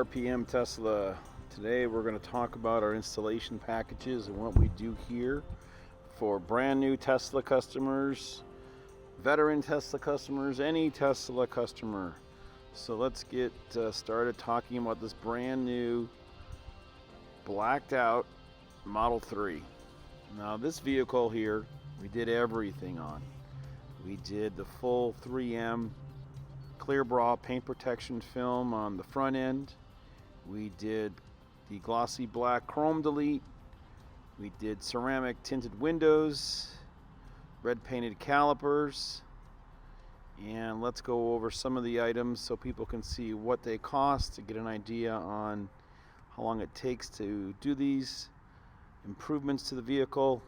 RPM Tesla. Today we're going to talk about our installation packages and what we do here for brand new Tesla customers, veteran Tesla customers, any Tesla customer. So let's get started talking about this brand new blacked out Model 3. Now this vehicle here, we did everything on. We did the full 3M clear bra paint protection film on the front end. We did the glossy black chrome delete. We did ceramic tinted windows, red painted calipers, and let's go over some of the items so people can see what they cost to get an idea on how long it takes to do these improvements to the vehicle.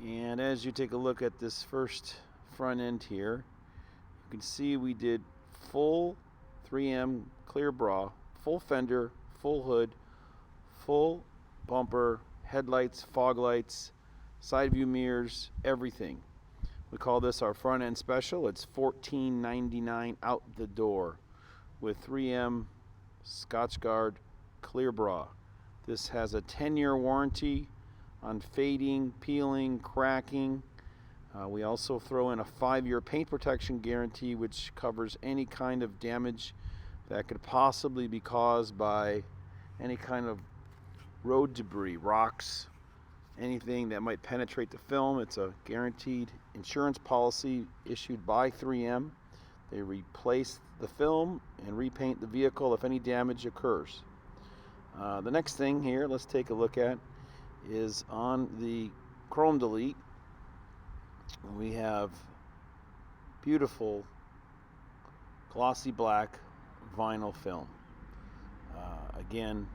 And as you take a look at this first front end here, you can see we did full 3M clear bra, full fender, full hood, full bumper, headlights, fog lights, side view mirrors, everything. We call this our front end special. It's $14.99 out the door with 3M Scotchgard clear bra. This has a 10-year warranty on fading, peeling, cracking. We also throw in a 5-year paint protection guarantee, which covers any kind of damage that could possibly be caused by any kind of road debris, rocks, anything that might penetrate the film. It's a guaranteed insurance policy issued by 3M. They replace the film and repaint the vehicle if any damage occurs. The next thing here, let's take a look at, is on the chrome delete. We have beautiful glossy black vinyl film. Again,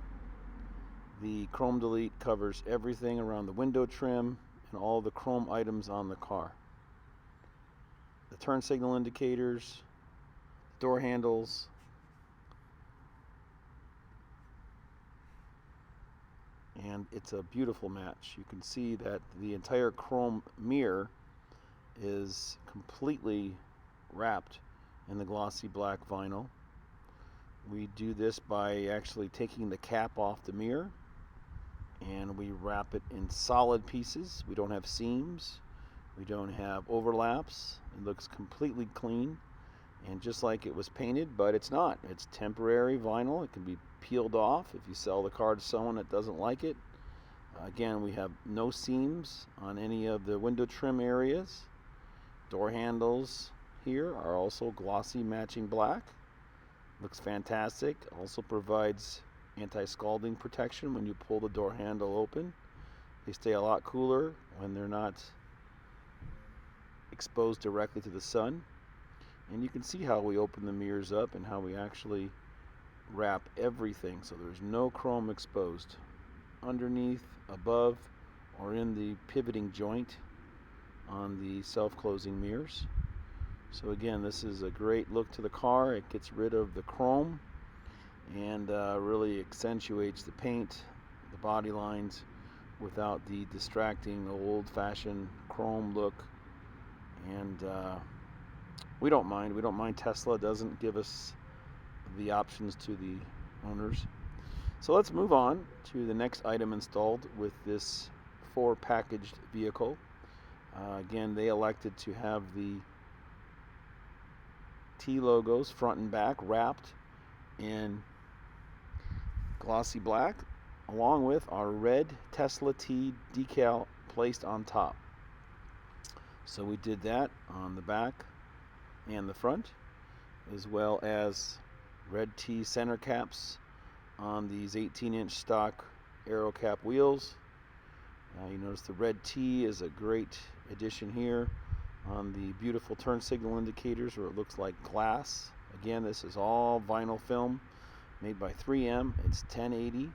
the chrome delete covers everything around the window trim and all the chrome items on the car. The turn signal indicators, door handles, and it's a beautiful match. You can see that the entire chrome mirror is completely wrapped in the glossy black vinyl. We do this by actually taking the cap off the mirror and we wrap it in solid pieces. We don't have seams, we don't have overlaps. It looks completely clean and just like it was painted, but it's not. It's temporary vinyl. It can be peeled off if you sell the car to someone that doesn't like it. Again, we have no seams on any of the window trim areas. Door handles here are also glossy matching black. Looks fantastic. Also provides anti-scalding protection when you pull the door handle open. They stay a lot cooler when they're not exposed directly to the sun. And you can see how we open the mirrors up and how we actually wrap everything so there's no chrome exposed underneath, above, or in the pivoting joint on the self-closing mirrors. So again, this is a great look to the car. It gets rid of the chrome and really accentuates the paint, the body lines, without the distracting old-fashioned chrome look. And we don't mind. Tesla doesn't give us the options to the owners. So let's move on to the next item installed with this 4 packaged vehicle. Again, they elected to have the T logos front and back wrapped in glossy black, along with our red Tesla T decal placed on top. So we did that on the back and the front, as well as red T center caps on these 18-inch stock aero cap wheels. You notice the red T is a great addition here on the beautiful turn signal indicators where it looks like glass. Again, this is all vinyl film made by 3M. It's 1080.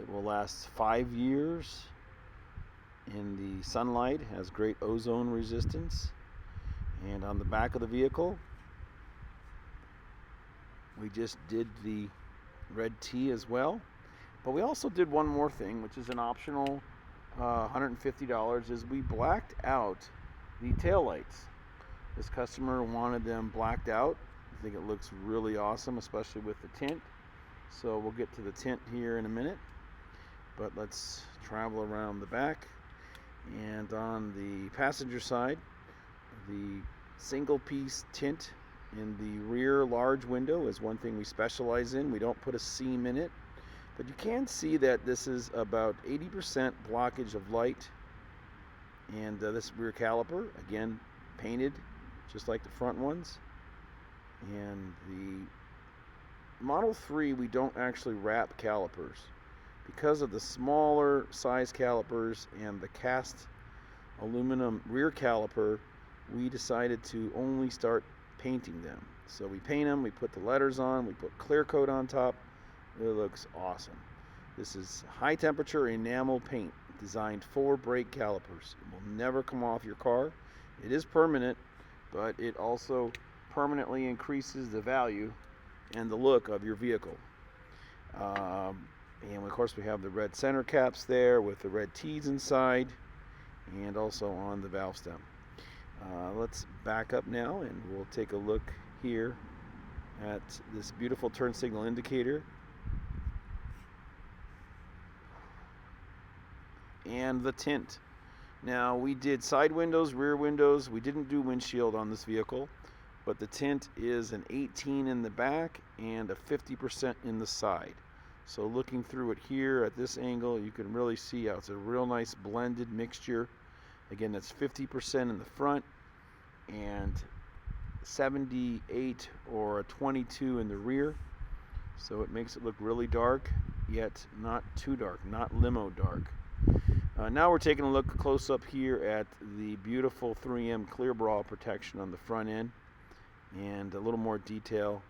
It will last 5 years in the sunlight, has great ozone resistance. And on the back of the vehicle, we just did the red T as well. But we also did one more thing, which is an optional $150, is we blacked out the taillights. This customer wanted them blacked out. I think it looks really awesome, especially with the tint. So we'll get to the tint here in a minute, but let's travel around the back. And on the passenger side, the single piece tint in the rear large window is one thing we specialize in. We don't put a seam in it, but you can see that this is about 80% blockage of light. And this rear caliper, again, painted just like the front ones. And the Model 3, we don't actually wrap calipers. Because of the smaller size calipers and the cast aluminum rear caliper, we decided to only start painting them. So we paint them, we put the letters on, we put clear coat on top. It looks awesome. This is high temperature enamel paint designed for brake calipers. It will never come off your car. It is permanent, but it also permanently increases the value and the look of your vehicle. And of course we have the red center caps there with the red T's inside, and also on the valve stem. Let's back up now and we'll take a look here at this beautiful turn signal indicator and the tint. Now, we did side windows, rear windows. We didn't do windshield on this vehicle, but the tint is an 18 in the back and a 50% in the side. So looking through it here at this angle, you can really see how it's a real nice blended mixture. Again, that's 50% in the front and 78 or a 22 in the rear. So it makes it look really dark, yet not too dark, not limo dark. Now we're taking a look close up here at the beautiful 3M clear bra protection on the front end, and a little more detail,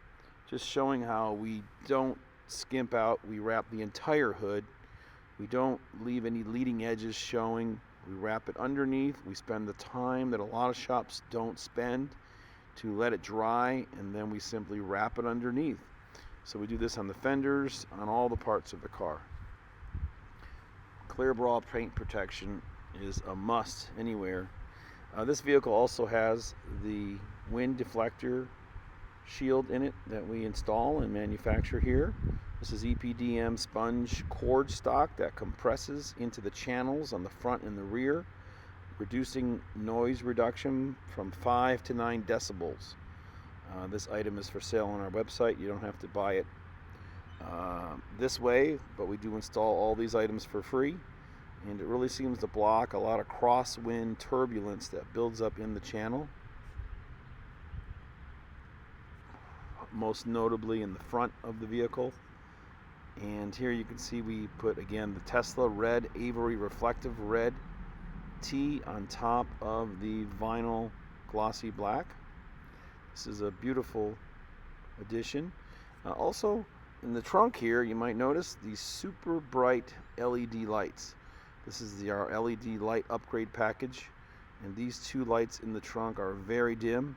just showing how we don't skimp out. We wrap the entire hood. We don't leave any leading edges showing. We wrap it underneath. We spend the time that a lot of shops don't spend to let it dry, and then we simply wrap it underneath. So we do this on the fenders, on all the parts of the car. Clear bra paint protection is a must anywhere. This vehicle also has the wind deflector shield in it that we install and manufacture here. This is EPDM sponge cord stock that compresses into the channels on the front and the rear, reducing noise reduction from 5 to 9 decibels. This item is for sale on our website. You don't have to buy it this way, but we do install all these items for free, and it really seems to block a lot of crosswind turbulence that builds up in the channel, most notably in the front of the vehicle. And here you can see we put, again, the Tesla red Avery reflective red T on top of the vinyl glossy black. This is a beautiful addition. Also in the trunk here, you might notice these super bright LED lights. This is our LED light upgrade package, and these two lights in the trunk are very dim.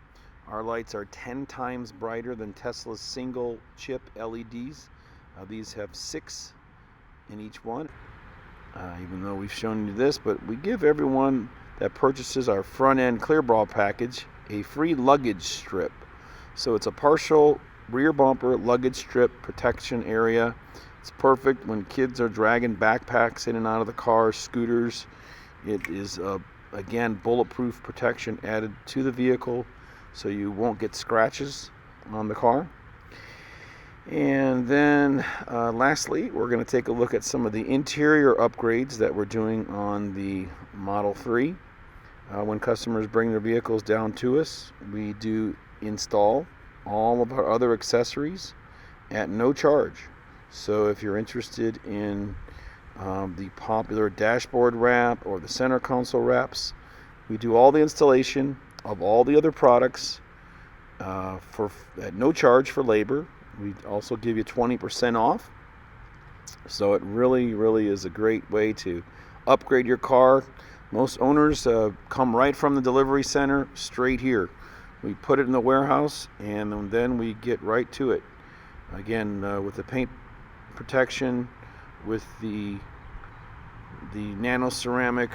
Our lights are 10 times brighter than Tesla's single chip LEDs. These have 6 in each one. Even though we've shown you this, but we give everyone that purchases our front end clear bra package a free luggage strip. So it's a partial rear bumper luggage strip protection area. It's perfect when kids are dragging backpacks in and out of the car, scooters. It is again, bulletproof protection added to the vehicle, so you won't get scratches on the car. And then lastly, we're going to take a look at some of the interior upgrades that we're doing on the Model 3. When customers bring their vehicles down to us, we do install all of our other accessories at no charge. So if you're interested in the popular dashboard wrap or the center console wraps, we do all the installation of all the other products at no charge for labor. We also give you 20% off. So it really, really is a great way to upgrade your car. Most owners come right from the delivery center straight here. We put it in the warehouse, and then we get right to it. Again, with the paint protection, with the nano ceramic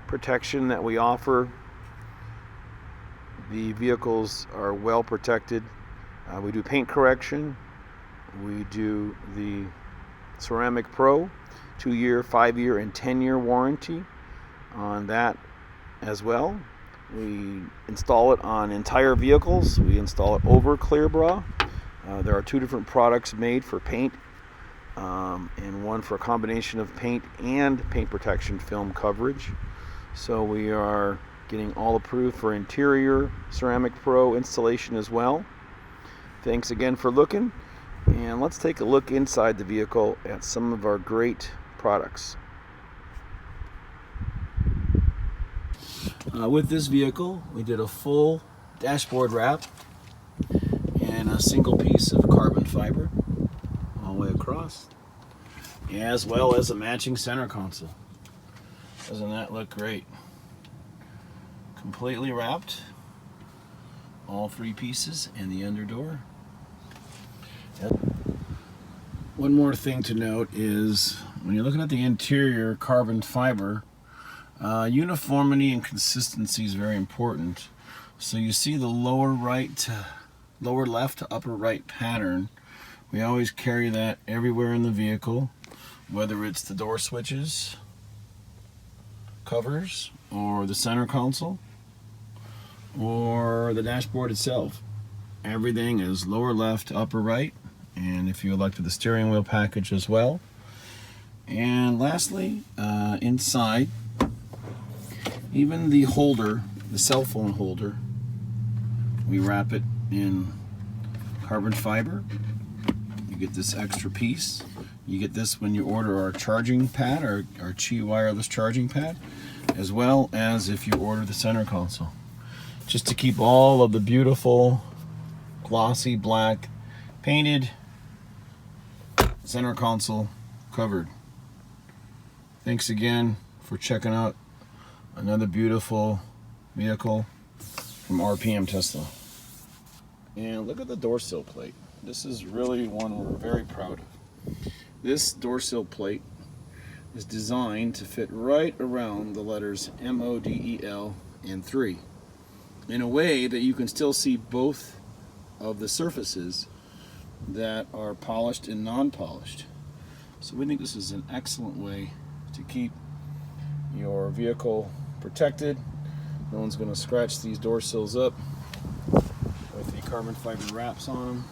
protection that we offer, the vehicles are well protected. We do paint correction. We do the Ceramic Pro 2-year, 5-year, and 10-year warranty on that as well. We install it on entire vehicles. We install it over clear bra. There are 2 different products made for paint, and one for a combination of paint and paint protection film coverage. So we are getting all approved for interior Ceramic Pro installation as well. Thanks again for looking, and let's take a look inside the vehicle at some of our great products. With this vehicle, we did a full dashboard wrap and a single piece of carbon fiber all the way across, as well as a matching center console. Doesn't that look great? Completely wrapped, all 3 pieces, and the underdoor. One more thing to note is when you're looking at the interior carbon fiber, uniformity and consistency is very important. So you see the lower left to upper right pattern. We always carry that everywhere in the vehicle, whether it's the door switches, covers, or the center console, or the dashboard itself. Everything is lower left to upper right, and if you elected the steering wheel package as well. And lastly, inside, even the holder, the cell phone holder, we wrap it in carbon fiber. You get this extra piece. You get this when you order our charging pad, our Qi wireless charging pad, as well as if you order the center console. Just to keep all of the beautiful glossy black painted center console covered. Thanks again for checking out another beautiful vehicle from RPM Tesla. And look at the door sill plate. This is really one we're very proud of. This door sill plate is designed to fit right around the letters MODEL and 3 in a way that you can still see both of the surfaces that are polished and non-polished. So we think this is an excellent way to keep your vehicle protected. No one's going to scratch these door sills up with the carbon fiber wraps on them.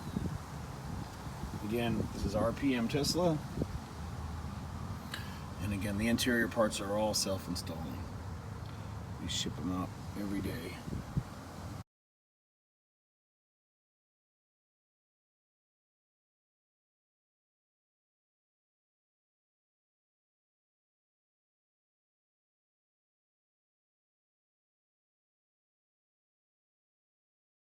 Again, this is RPM Tesla, and again, the interior parts are all self-installing. We ship them out every day.